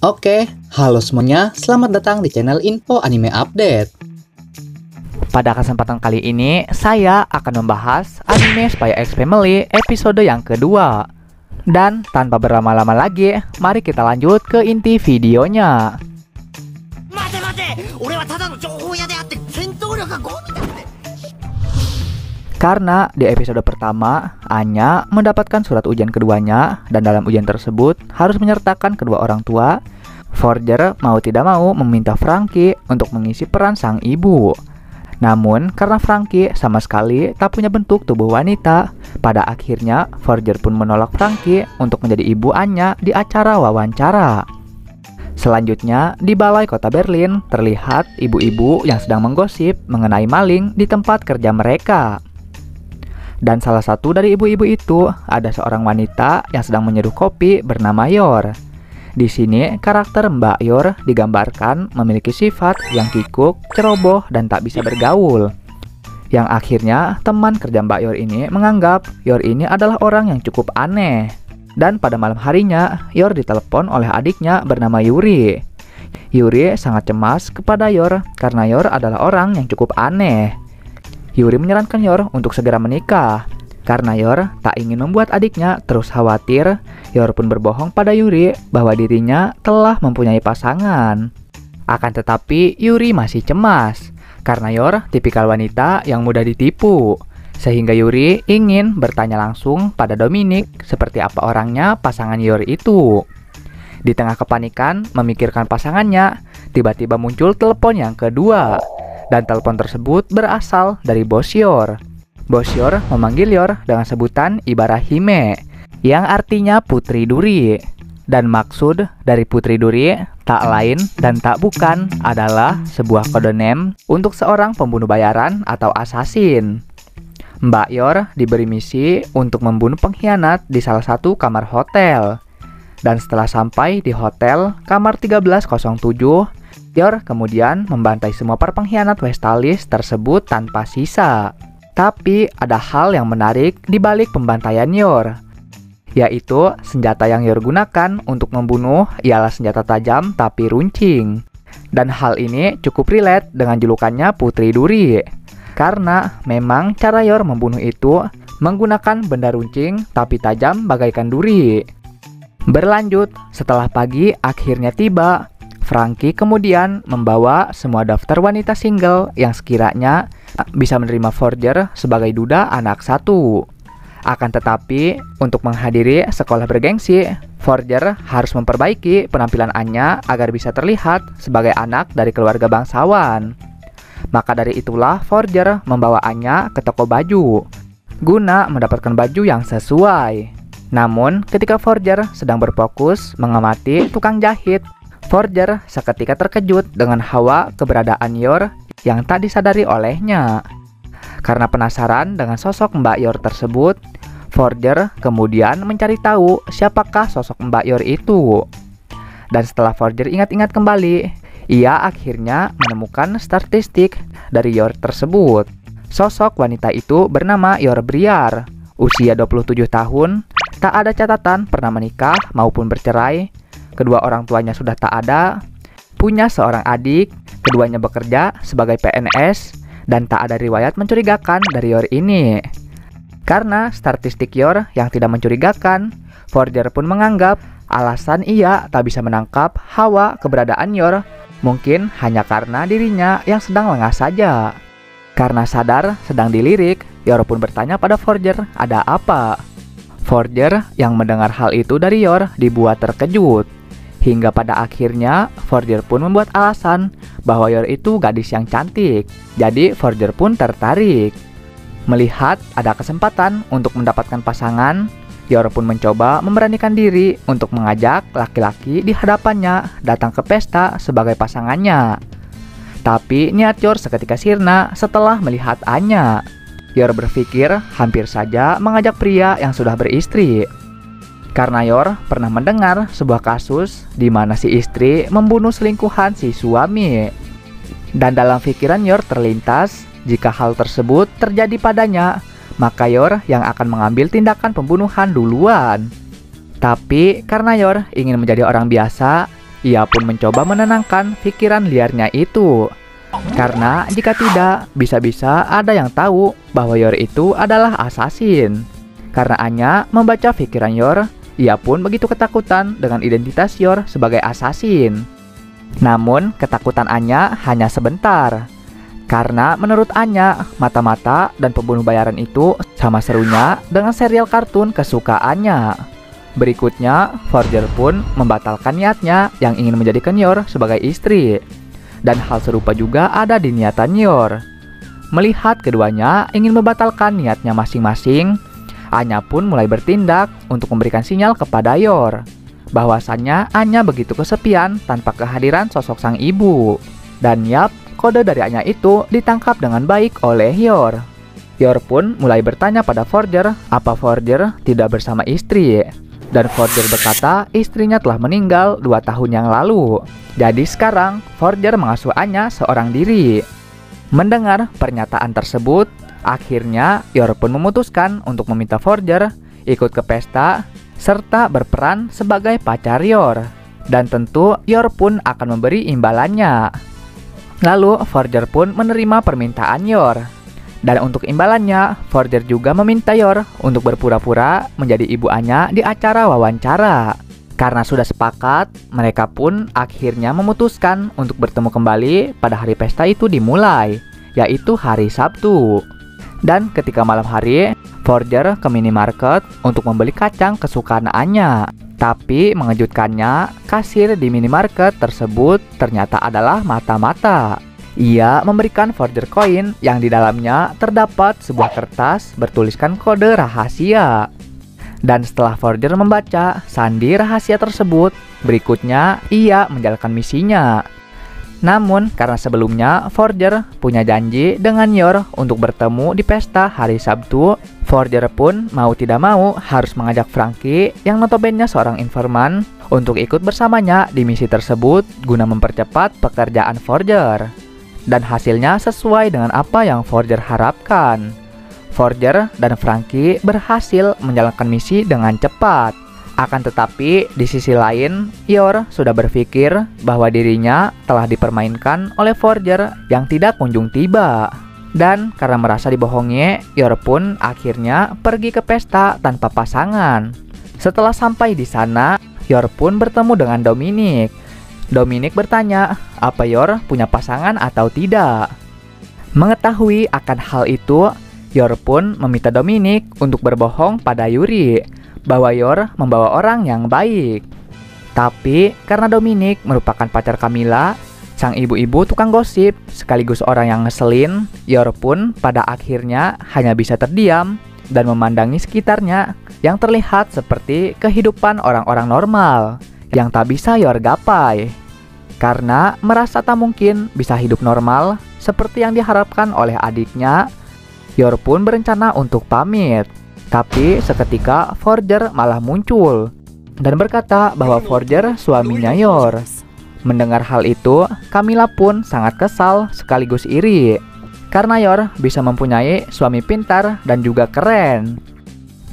Oke, halo semuanya, selamat datang di channel Info Anime Update. Pada kesempatan kali ini, saya akan membahas anime Spy X Family episode yang kedua. Dan tanpa berlama-lama lagi, mari kita lanjut ke inti videonya. Karena di episode pertama, Anya mendapatkan surat ujian keduanya, dan dalam ujian tersebut harus menyertakan kedua orang tua. Forger mau tidak mau meminta Franky untuk mengisi peran sang ibu. Namun, karena Franky sama sekali tak punya bentuk tubuh wanita, pada akhirnya Forger pun menolak Franky untuk menjadi ibu Anya di acara wawancara. Selanjutnya, di balai kota Berlin, terlihat ibu-ibu yang sedang menggosip mengenai maling di tempat kerja mereka. Dan salah satu dari ibu-ibu itu ada seorang wanita yang sedang menyeduh kopi bernama Yor. Di sini karakter Mbak Yor digambarkan memiliki sifat yang kikuk, ceroboh, dan tak bisa bergaul. Yang akhirnya teman kerja Mbak Yor ini menganggap Yor ini adalah orang yang cukup aneh. Dan pada malam harinya, Yor ditelepon oleh adiknya bernama Yuri. Yuri sangat cemas kepada Yor karena Yor adalah orang yang cukup aneh. Yuri menyarankan Yor untuk segera menikah. Karena Yor tak ingin membuat adiknya terus khawatir, Yor pun berbohong pada Yuri bahwa dirinya telah mempunyai pasangan. Akan tetapi Yuri masih cemas, karena Yor tipikal wanita yang mudah ditipu. Sehingga Yuri ingin bertanya langsung pada Dominic seperti apa orangnya pasangan Yor itu. Di tengah kepanikan memikirkan pasangannya, tiba-tiba muncul telepon yang kedua. Dan telepon tersebut berasal dari bos Yor. Bos Yor memanggil Yor dengan sebutan Ibarahime, yang artinya Putri Duri. Dan maksud dari Putri Duri tak lain dan tak bukan adalah sebuah kode name untuk seorang pembunuh bayaran atau asasin. Mbak Yor diberi misi untuk membunuh pengkhianat di salah satu kamar hotel. Dan setelah sampai di hotel kamar 1307, Yor kemudian membantai semua para pengkhianat Westalis tersebut tanpa sisa. Tapi ada hal yang menarik di balik pembantaian Yor, yaitu senjata yang Yor gunakan untuk membunuh ialah senjata tajam tapi runcing. Dan hal ini cukup relate dengan julukannya Putri Duri, karena memang cara Yor membunuh itu menggunakan benda runcing tapi tajam bagaikan duri. Berlanjut, setelah pagi akhirnya tiba, Franky kemudian membawa semua daftar wanita single yang sekiranya bisa menerima Forger sebagai duda anak satu. Akan tetapi, untuk menghadiri sekolah bergengsi, Forger harus memperbaiki penampilan Anya agar bisa terlihat sebagai anak dari keluarga bangsawan. Maka dari itulah Forger membawa Anya ke toko baju, guna mendapatkan baju yang sesuai. Namun, ketika Forger sedang berfokus mengamati tukang jahit, Forger seketika terkejut dengan hawa keberadaan Yor yang tak disadari olehnya. Karena penasaran dengan sosok Mbak Yor tersebut, Forger kemudian mencari tahu siapakah sosok Mbak Yor itu. Dan setelah Forger ingat-ingat kembali, ia akhirnya menemukan statistik dari Yor tersebut. Sosok wanita itu bernama Yor Briar, usia 27 tahun, tak ada catatan pernah menikah maupun bercerai. Kedua orang tuanya sudah tak ada, punya seorang adik, keduanya bekerja sebagai PNS, dan tak ada riwayat mencurigakan dari Yor ini. Karena statistik Yor yang tidak mencurigakan, Forger pun menganggap alasan ia tak bisa menangkap hawa keberadaan Yor mungkin hanya karena dirinya yang sedang lengah saja. Karena sadar sedang dilirik, Yor pun bertanya pada Forger ada apa. Forger yang mendengar hal itu dari Yor dibuat terkejut. Hingga pada akhirnya, Forger pun membuat alasan bahwa Yor itu gadis yang cantik. Jadi, Forger pun tertarik. Melihat ada kesempatan untuk mendapatkan pasangan, Yor pun mencoba memberanikan diri untuk mengajak laki-laki di hadapannya datang ke pesta sebagai pasangannya. Tapi niat Yor seketika sirna setelah melihat Anya. Yor berpikir hampir saja mengajak pria yang sudah beristri. Karena Yor pernah mendengar sebuah kasus di mana si istri membunuh selingkuhan si suami. Dan dalam pikiran Yor terlintas, jika hal tersebut terjadi padanya, maka Yor yang akan mengambil tindakan pembunuhan duluan. Tapi karena Yor ingin menjadi orang biasa, ia pun mencoba menenangkan pikiran liarnya itu. Karena jika tidak, bisa-bisa ada yang tahu bahwa Yor itu adalah asasin. Karena Anya membaca pikiran Yor, ia pun begitu ketakutan dengan identitas Yor sebagai asasin. Namun, ketakutan Anya hanya sebentar. Karena menurut Anya, Mata-Mata dan Pembunuh Bayaran itu sama serunya dengan serial kartun kesukaannya. Berikutnya, Forger pun membatalkan niatnya yang ingin menjadikan Yor sebagai istri. Dan hal serupa juga ada di niatan Yor. Melihat keduanya ingin membatalkan niatnya masing-masing, Anya pun mulai bertindak untuk memberikan sinyal kepada Yor bahwasannya Anya begitu kesepian tanpa kehadiran sosok sang ibu. Dan yap, kode dari Anya itu ditangkap dengan baik oleh Yor. Yor pun mulai bertanya pada Forger apa Forger tidak bersama istri. Dan Forger berkata istrinya telah meninggal 2 tahun yang lalu. Jadi sekarang Forger mengasuh Anya seorang diri. Mendengar pernyataan tersebut, akhirnya Yor pun memutuskan untuk meminta Forger ikut ke pesta serta berperan sebagai pacar Yor. Dan tentu Yor pun akan memberi imbalannya. Lalu Forger pun menerima permintaan Yor. Dan untuk imbalannya, Forger juga meminta Yor untuk berpura-pura menjadi ibu Anya di acara wawancara. Karena sudah sepakat, mereka pun akhirnya memutuskan untuk bertemu kembali pada hari pesta itu dimulai, yaitu hari Sabtu. Dan ketika malam hari, Forger ke minimarket untuk membeli kacang kesukaan Anya. Tapi mengejutkannya, kasir di minimarket tersebut ternyata adalah Mata-Mata. Ia memberikan Forger koin yang di dalamnya terdapat sebuah kertas bertuliskan kode rahasia. Dan setelah Forger membaca sandi rahasia tersebut, berikutnya ia menjalankan misinya. Namun karena sebelumnya Forger punya janji dengan Yor untuk bertemu di pesta hari Sabtu, Forger pun mau tidak mau harus mengajak Franky yang notabene seorang informan untuk ikut bersamanya di misi tersebut guna mempercepat pekerjaan Forger. Dan hasilnya sesuai dengan apa yang Forger harapkan. Forger dan Franky berhasil menjalankan misi dengan cepat. Akan tetapi, di sisi lain, Yor sudah berpikir bahwa dirinya telah dipermainkan oleh Forger yang tidak kunjung tiba. Dan karena merasa dibohongi, Yor pun akhirnya pergi ke pesta tanpa pasangan. Setelah sampai di sana, Yor pun bertemu dengan Dominic. Dominic bertanya, apa Yor punya pasangan atau tidak? Mengetahui akan hal itu, Yor pun meminta Dominic untuk berbohong pada Yuri bahwa Yor membawa orang yang baik. Tapi karena Dominic merupakan pacar Camilla, sang ibu-ibu tukang gosip sekaligus orang yang ngeselin, Yor pun pada akhirnya hanya bisa terdiam dan memandangi sekitarnya yang terlihat seperti kehidupan orang-orang normal yang tak bisa Yor gapai. Karena merasa tak mungkin bisa hidup normal seperti yang diharapkan oleh adiknya, Yor pun berencana untuk pamit. Tapi seketika Forger malah muncul dan berkata bahwa Forger suaminya Yor. Mendengar hal itu, Camilla pun sangat kesal sekaligus iri karena Yor bisa mempunyai suami pintar dan juga keren.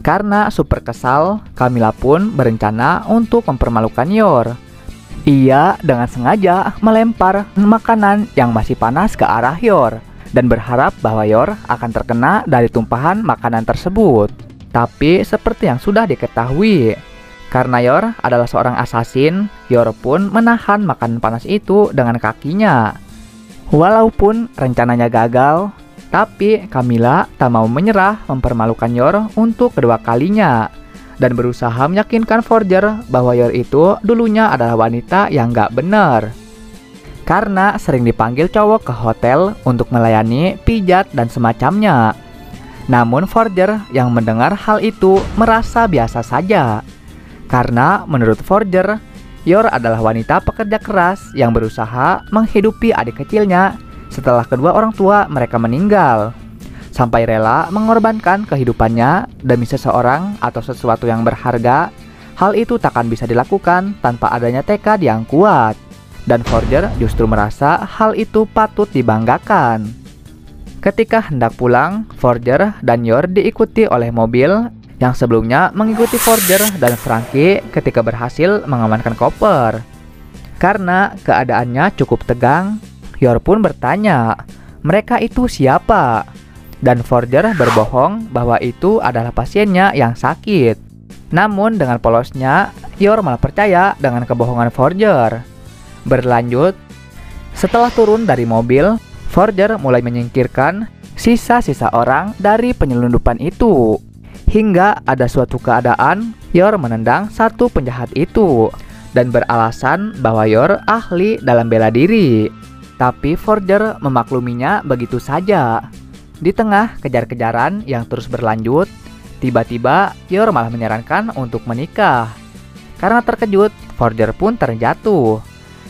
Karena super kesal, Camilla pun berencana untuk mempermalukan Yor. Ia dengan sengaja melempar makanan yang masih panas ke arah Yor dan berharap bahwa Yor akan terkena dari tumpahan makanan tersebut. Tapi seperti yang sudah diketahui, karena Yor adalah seorang asasin, Yor pun menahan makanan panas itu dengan kakinya. Walaupun rencananya gagal, tapi Camilla tak mau menyerah mempermalukan Yor untuk kedua kalinya dan berusaha meyakinkan Forger bahwa Yor itu dulunya adalah wanita yang gak benar. Karena sering dipanggil cowok ke hotel untuk melayani pijat dan semacamnya. Namun Forger yang mendengar hal itu merasa biasa saja. Karena menurut Forger, Yor adalah wanita pekerja keras yang berusaha menghidupi adik kecilnya setelah kedua orang tua mereka meninggal, sampai rela mengorbankan kehidupannya demi seseorang atau sesuatu yang berharga. Hal itu takkan bisa dilakukan tanpa adanya tekad yang kuat. Dan Forger justru merasa hal itu patut dibanggakan. Ketika hendak pulang, Forger dan Yor diikuti oleh mobil yang sebelumnya mengikuti Forger dan Franky ketika berhasil mengamankan koper. Karena keadaannya cukup tegang, Yor pun bertanya, mereka itu siapa? Dan Forger berbohong bahwa itu adalah pasiennya yang sakit. Namun dengan polosnya, Yor malah percaya dengan kebohongan Forger. Berlanjut, setelah turun dari mobil, Forger mulai menyingkirkan sisa-sisa orang dari penyelundupan itu. Hingga ada suatu keadaan, Yor menendang satu penjahat itu dan beralasan bahwa Yor ahli dalam bela diri. Tapi Forger memakluminya begitu saja. Di tengah kejar-kejaran yang terus berlanjut, tiba-tiba Yor malah menyarankan untuk menikah. Karena terkejut, Forger pun terjatuh.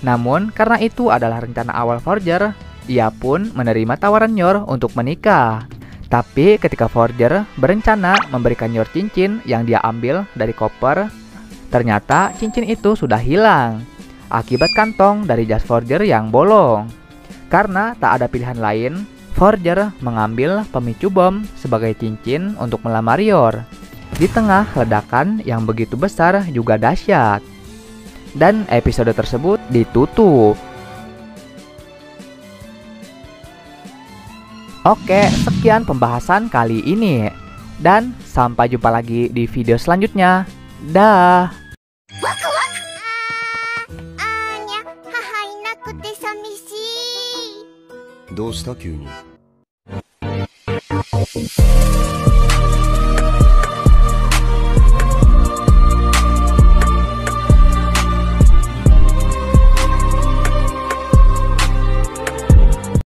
Namun karena itu adalah rencana awal Forger, ia pun menerima tawaran Yor untuk menikah. Tapi ketika Forger berencana memberikan Yor cincin yang dia ambil dari koper, ternyata cincin itu sudah hilang akibat kantong dari jas Forger yang bolong. Karena tak ada pilihan lain, Forger mengambil pemicu bom sebagai cincin untuk melamar Yor. Di tengah ledakan yang begitu besar juga dahsyat. Dan episode tersebut ditutup. Oke, sekian pembahasan kali ini. Dan sampai jumpa lagi di video selanjutnya. Dah. どうした急に。